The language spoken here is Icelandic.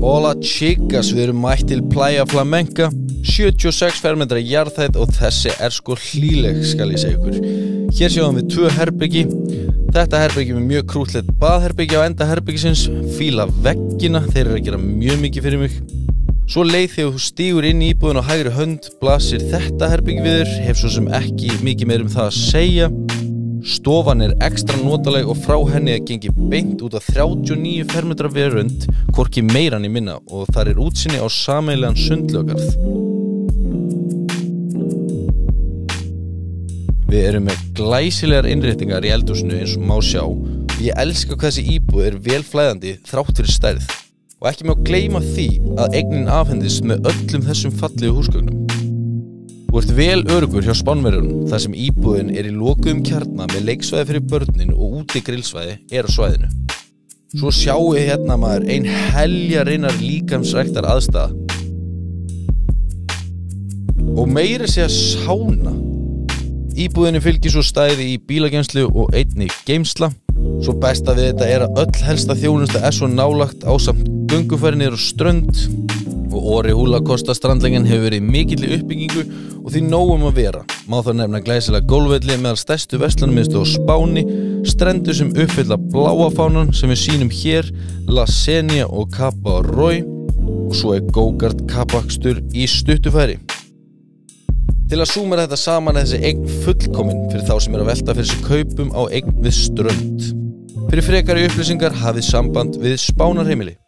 Hola chicas, við erum mætt til Playa Flamenca, 76 fermetra jarðhæð og þessi sko hlýleg skal ég segja ykkur. Hér sjáum við 2 herbyggi. Þetta herbyggi með mjög krútlegt baðherbyggi á enda herbyggisins, fíla veggina, þeir eru að gera mjög mikið fyrir mig. Svo leið þegar þú stígur inn í íbúðin á hægri hönd blasir þetta herbyggi við þér, hef svo sem ekki mikið meir það að segja. Stofan ekstra notaleg og frá henni gengi beint út af 39 fermetra verönd, hvorki meira né minna, og þar útsýni á sameiginlegan sundlaugarð. Við erum með glæsilegar innréttingar í eldhúsinu eins og má sjá. Ég elska hvað þessi íbúð vel flæðandi þrátt fyrir stærð. Og ekki má gleyma því að eignin afhendist með öllum þessum fallegu húsgögnum. Þú ert vel öruggur hjá Spánverjunum þar sem íbúðin í lokuðum kjarna með leiksvæði fyrir börnin og úti grillsvæði á svæðinu. Svo sjáu hérna maður ein heljarinnar líkamsræktar aðstæða. Og meira segja sána. Íbúðinni fylgir svo stæði í bílageymslu og einnig geymsla. Svo besta við þetta að öll helsta þjónusta svo nálagt ásamt göngufæri niður á strönd. Og Orihula Costa strandlengjan hefur verið mikill í uppbyggingu og því nóg að vera. Má þá nefna glæsilega gólfvelli meðal stærstu verslunarmiðstöð á Spáni, strendur sem uppfylla bláa fánan sem við sýnum hér, La Senia og Capa Roy, og svo go-kart kappakstur í stuttufæri. Til að súmera þetta saman þessi eign fullkomin fyrir þá sem að velta fyrir sig kaupum á eign við strönd. Fyrir frekari upplýsingar hafið samband við Spánarheimili.